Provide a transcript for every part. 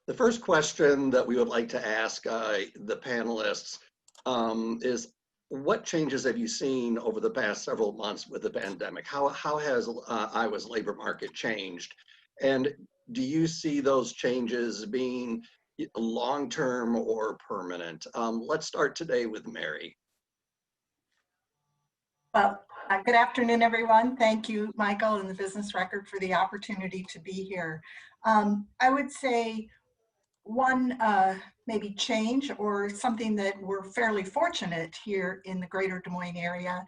The first question that we would like to ask the panelists is, what changes have you seen over the past several months with the pandemic? How has Iowa's labor market changed? And do you see those changes being long-term or permanent? Let's start today with Mary. Well, good afternoon, everyone. Thank you, Michael, and the Business Record for the opportunity to be here. I would say one maybe change, or something that we're fairly fortunate here in the greater Des Moines area,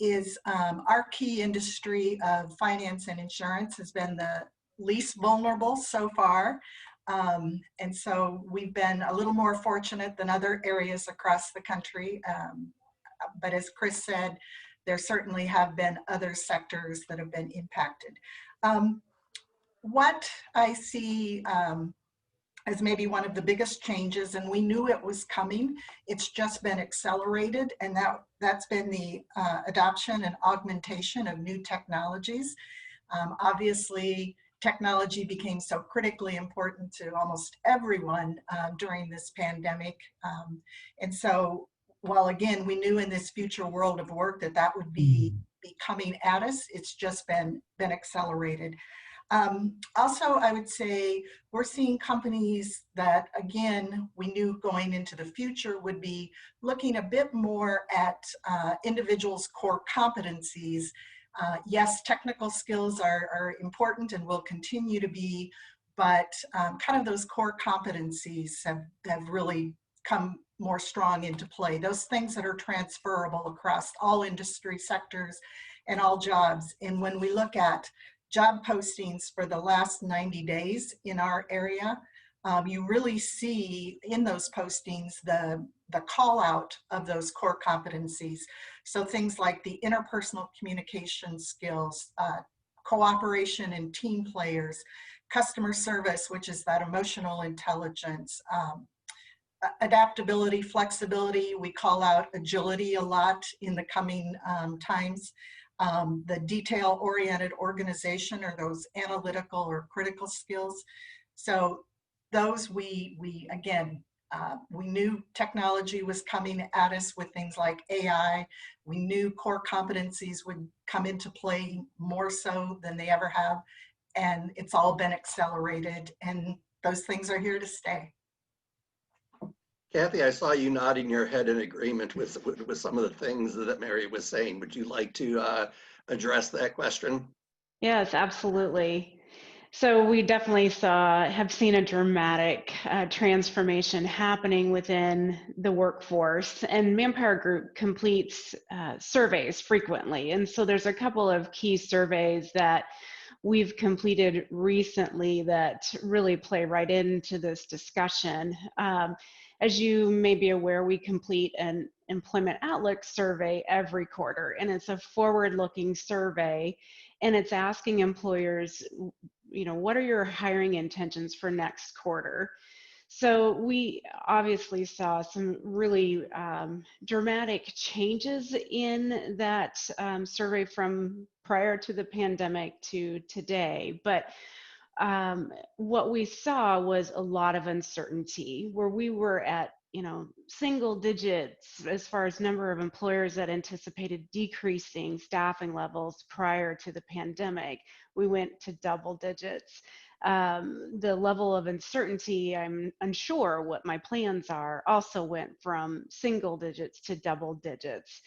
is our key industry of finance and insurance has been the least vulnerable so far. And so we've been a little more fortunate than other areas across the country. But as Chris said, there certainly have been other sectors that have been impacted. What I see as maybe one of the biggest changes, and we knew it was coming, it's just been accelerated, and that's been the adoption and augmentation of new technologies. Obviously, technology became so critically important to almost everyone during this pandemic. And so while again, we knew in this future world of work that would be coming at us, it's just been accelerated. Also, I would say we're seeing companies that, again, we knew going into the future would be looking a bit more at individuals' core competencies. Yes, technical skills are important and will continue to be, but kind of those core competencies have really come more strong into play. Those things that are transferable across all industry sectors and all jobs. And when we look at job postings for the last 90 days in our area, you really see in those postings the call out of those core competencies. So things like the interpersonal communication skills, cooperation and team players, customer service, which is that emotional intelligence, adaptability, flexibility. We call out agility a lot in the coming times. The detail-oriented organization, or those analytical or critical skills. So those we again, we knew technology was coming at us with things like AI. We knew core competencies would come into play more so than they ever have. And it's all been accelerated, and those things are here to stay. Kathy, I saw you nodding your head in agreement with some of the things that Mary was saying. Would you like to address that question? Yes, absolutely. So we definitely have seen a dramatic transformation happening within the workforce, and Manpower Group completes surveys frequently. And so there's a couple of key surveys that we've completed recently that really play right into this discussion. As you may be aware, we complete an employment outlook survey every quarter, and it's a forward-looking survey, and it's asking employers, what are your hiring intentions for next quarter? So we obviously saw some really dramatic changes in that survey from prior to the pandemic to today, but what we saw was a lot of uncertainty, where we were at single digits as far as number of employers that anticipated decreasing staffing levels prior to the pandemic. We went to double digits. The level of uncertainty, I'm unsure what my plans are, also went from single digits to double digits.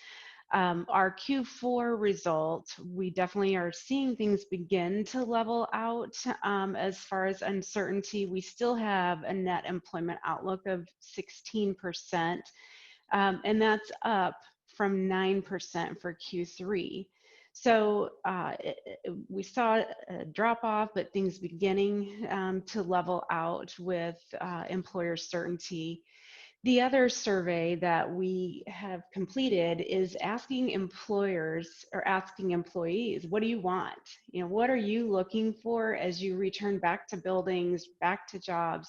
Our Q4 result, we definitely are seeing things begin to level out. As far as uncertainty, we still have a net employment outlook of 16%, and that's up from 9% for Q3. So we saw a drop off, but things beginning to level out with employer certainty. The other survey that we have completed is asking employers or asking employees, what do you want? What are you looking for as you return back to buildings, back to jobs?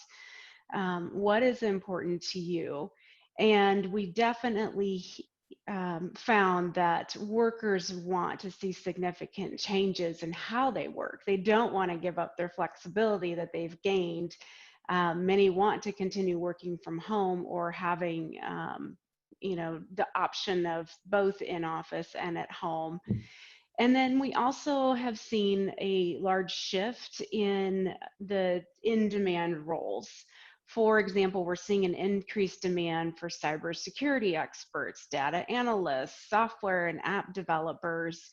What is important to you? And we definitely found that workers want to see significant changes in how they work. They don't want to give up their flexibility that they've gained Many want to continue working from home or having, the option of both in office and at home. And then we also have seen a large shift in the in-demand roles. For example, we're seeing an increased demand for cybersecurity experts, data analysts, software and app developers,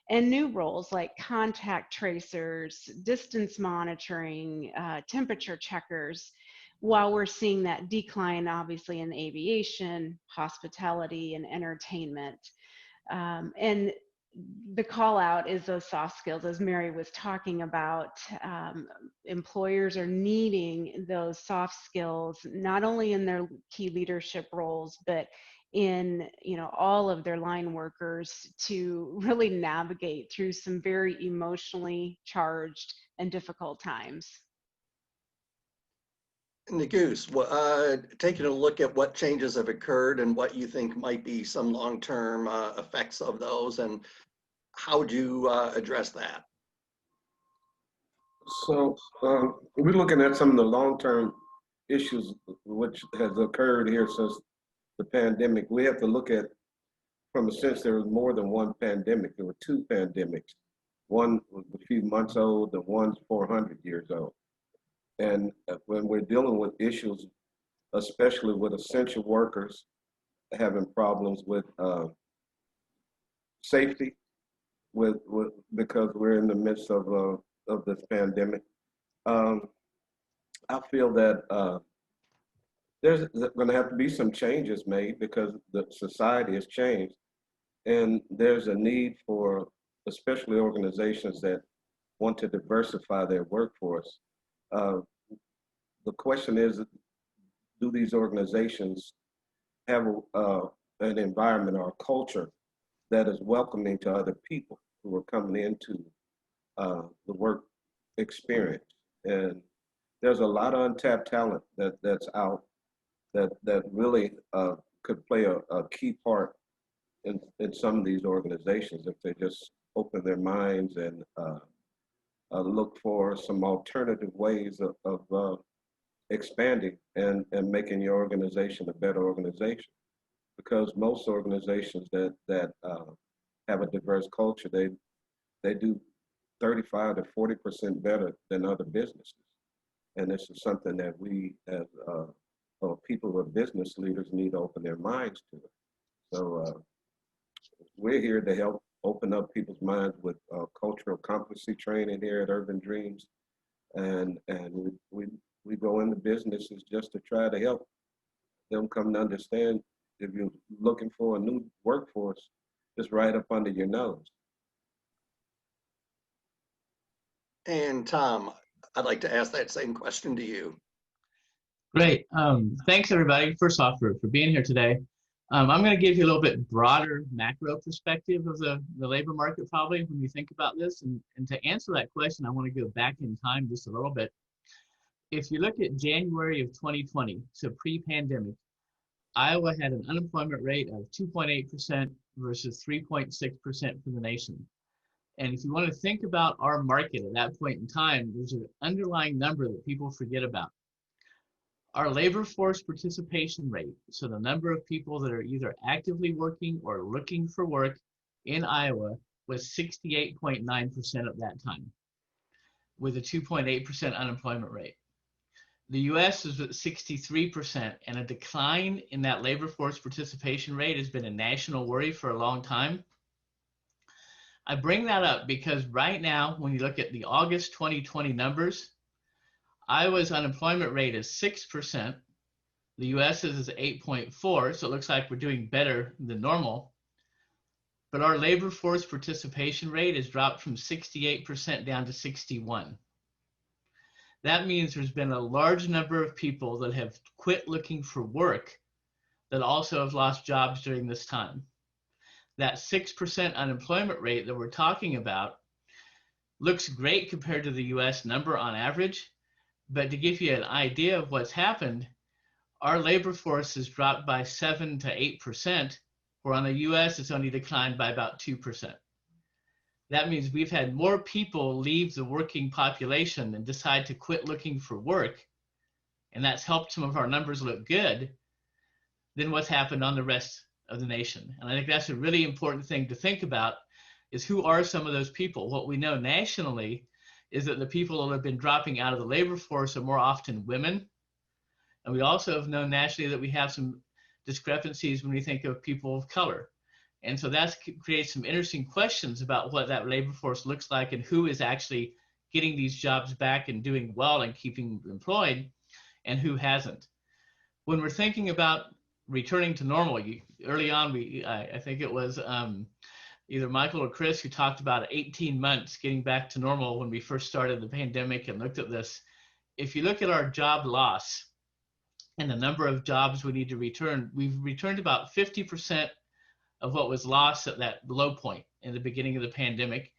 and new roles like contact tracers, distance monitoring, temperature checkers, while we're seeing that decline, obviously, in aviation, hospitality, and entertainment. And the call out is those soft skills, as Mary was talking about. Employers are needing those soft skills, not only in their key leadership roles, but in all of their line workers, to really navigate through some very emotionally charged and difficult times. Negus, taking a look at what changes have occurred and what you think might be some long-term effects of those, and how would you address that? So we're looking at some of the long-term issues which has occurred here since the pandemic. We have to look at, from a sense, there was more than one pandemic. There were two pandemics. One was a few months old, and one's 400 years old. And when we're dealing with issues, especially with essential workers having problems with safety, because we're in the midst of this pandemic, I feel that there's going to have to be some changes made because the society has changed, and there's a need for, especially organizations that want to diversify their workforce. The question is, do these organizations have an environment or a culture that is welcoming to other people who are coming into the work experience? And there's a lot of untapped talent that's out that really could play a key part in some of these organizations if they just open their minds and look for some alternative ways of expanding and making your organization a better organization. Because most organizations that have a diverse culture, they do 35 to 40% better than other businesses. And this is something that we as people who are business leaders need to open their minds to. So we're here to help open up people's minds with cultural competency training here at Urban Dreams. And we go into businesses just to try to help them come to understand, if you're looking for a new workforce, it's right up under your nose. And Tom, I'd like to ask that same question to you. Great. Thanks, everybody, first off, for being here today. I'm going to give you a little bit broader macro perspective of the labor market, probably, when you think about this. And to answer that question, I want to go back in time just a little bit. If you look at January of 2020, so pre-pandemic, Iowa had an unemployment rate of 2.8% versus 3.6% for the nation. And if you want to think about our market at that point in time, there's an underlying number that people forget about. Our labor force participation rate, so the number of people that are either actively working or looking for work in Iowa, was 68.9% at that time, with a 2.8% unemployment rate. The US is at 63%, and a decline in that labor force participation rate has been a national worry for a long time. I bring that up because right now, when you look at the August 2020 numbers, Iowa's unemployment rate is 6%. The US's is 8.4, so it looks like we're doing better than normal. But our labor force participation rate has dropped from 68% down to 61. That means there's been a large number of people that have quit looking for work that also have lost jobs during this time. That 6% unemployment rate that we're talking about looks great compared to the US number on average, but to give you an idea of what's happened, our labor force has dropped by 7 to 8%, where on the US it's only declined by about 2%. That means we've had more people leave the working population and decide to quit looking for work and that's helped some of our numbers look good, then what's happened on the rest of the nation. And I think that's a really important thing to think about, is who are some of those people? What we know nationally is that the people that have been dropping out of the labor force are more often women. And we also have known nationally that we have some discrepancies when we think of people of color. And so that creates some interesting questions about what that labor force looks like and who is actually getting these jobs back and doing well and keeping employed and who hasn't. When we're thinking about returning to normal, early on, I think it was either Michael or Chris who talked about 18 months getting back to normal when we first started the pandemic and looked at this. If you look at our job loss and the number of jobs we need to return, we've returned about 50% of what was lost at that low point in the beginning of the pandemic.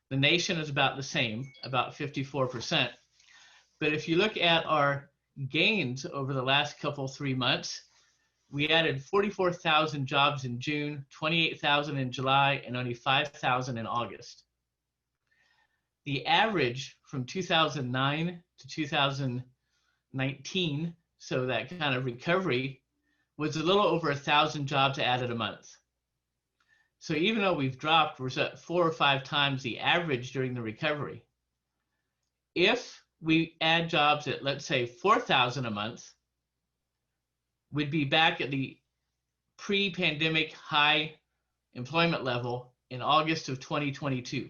The nation is about the same, about 54%. But if you look at our gains over the last 3 months, we added 44,000 jobs in June, 28,000 in July, and only 5,000 in August. The average from 2009 to 2019, so that kind of recovery, was a little over 1,000 jobs added a month. So even though we've dropped, we're at 4 or 5 times the average during the recovery. If we add jobs at, let's say, 4,000 a month, we'd be back at the pre-pandemic high employment level in August of 2022.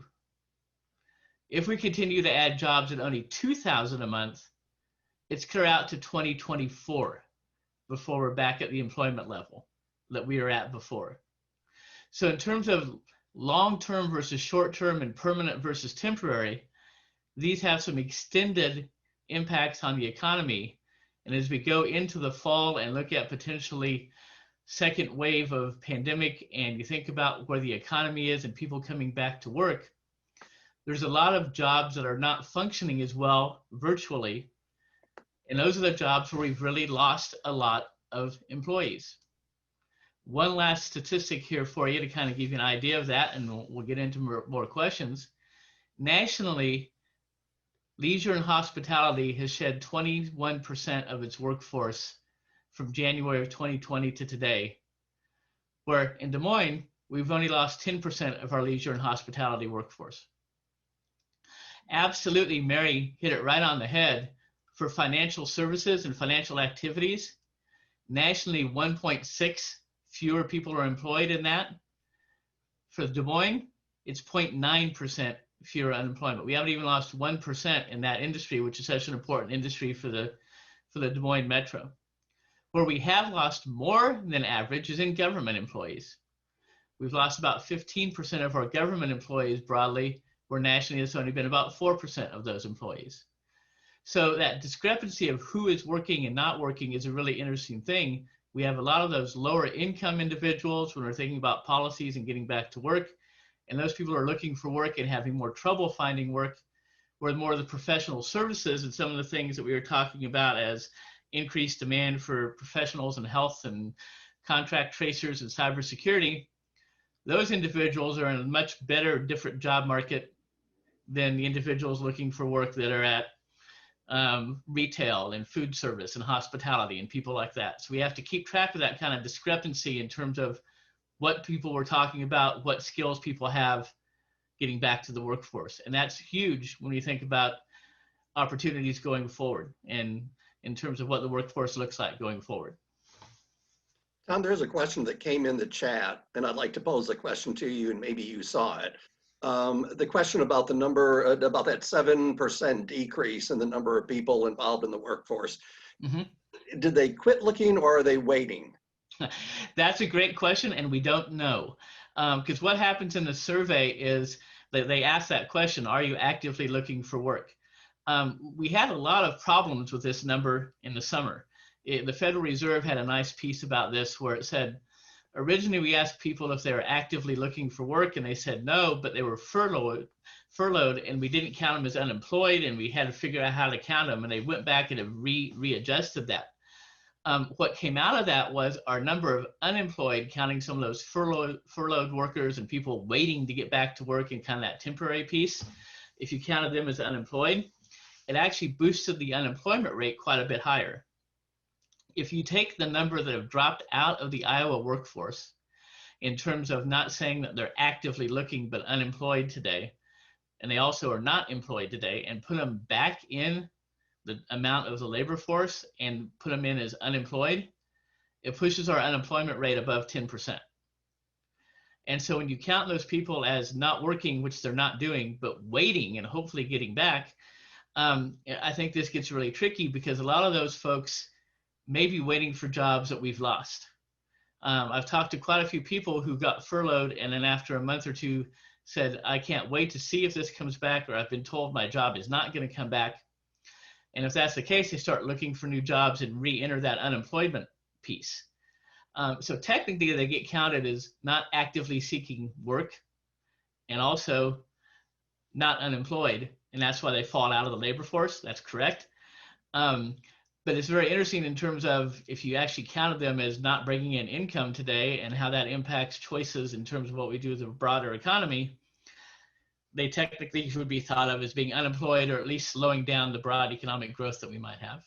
If we continue to add jobs at only 2,000 a month, it's clear out to 2024 before we're back at the employment level that we were at before. So in terms of long-term versus short-term and permanent versus temporary, these have some extended impacts on the economy. And as we go into the fall and look at potentially second wave of pandemic, and you think about where the economy is and people coming back to work, there's a lot of jobs that are not functioning as well virtually. And those are the jobs where we've really lost a lot of employees. One last statistic here for you to kind of give you an idea of that, and we'll get into more questions. Nationally, leisure and hospitality has shed 21% of its workforce from January of 2020 to today, where in Des Moines, we've only lost 10% of our leisure and hospitality workforce. Absolutely, Mary hit it right on the head. For financial services and financial activities, nationally 1.6 fewer people are employed in that. For Des Moines, it's 0.9% fewer unemployment. We haven't even lost 1% in that industry, which is such an important industry for the Des Moines metro. Where we have lost more than average is in government employees. We've lost about 15% of our government employees broadly, where nationally it's only been about 4% of those employees. So that discrepancy of who is working and not working is a really interesting thing. We have a lot of those lower income individuals when we're thinking about policies and getting back to work. And those people are looking for work and having more trouble finding work, where more of the professional services and some of the things that we were talking about as increased demand for professionals in health and contract tracers and cybersecurity, those individuals are in a much better, different job market than the individuals looking for work that are at retail and food service and hospitality and people like that. So we have to keep track of that kind of discrepancy in terms of what people we're talking about, what skills people have getting back to the workforce. And that's huge when you think about opportunities going forward and in terms of what the workforce looks like going forward. Tom, there's a question that came in the chat, and I'd like to pose the question to you, and maybe you saw it. The question about the number, about that 7% decrease in the number of people involved in the workforce. Mm-hmm. Did they quit looking or are they waiting? That's a great question, and we don't know. Because what happens in the survey is that they ask that question, are you actively looking for work? We had a lot of problems with this number in the summer. The Federal Reserve had a nice piece about this where it said, originally we asked people if they were actively looking for work and they said no, but they were furloughed and we didn't count them as unemployed and we had to figure out how to count them, and they went back and have readjusted that. What came out of that was our number of unemployed, counting some of those furloughed workers and people waiting to get back to work and kind of that temporary piece. If you counted them as unemployed, it actually boosted the unemployment rate quite a bit higher. if you take the number that have dropped out of the Iowa workforce in terms of not saying that they're actively looking but unemployed today, and they also are not employed today, and put them back in the amount of the labor force and put them in as unemployed, it pushes our unemployment rate above 10%. And so when you count those people as not working, which they're not doing, but waiting and hopefully getting back, I think this gets really tricky because a lot of those folks may be waiting for jobs that we've lost. I've talked to quite a few people who got furloughed and then after a month or two said, I can't wait to see if this comes back, or I've been told my job is not going to come back. And if that's the case, they start looking for new jobs and re-enter that unemployment piece. So technically they get counted as not actively seeking work and also not unemployed. And that's why they fall out of the labor force. That's correct. But it's very interesting in terms of if you actually counted them as not bringing in income today and how that impacts choices in terms of what we do with the broader economy, they technically would be thought of as being unemployed or at least slowing down the broad economic growth that we might have.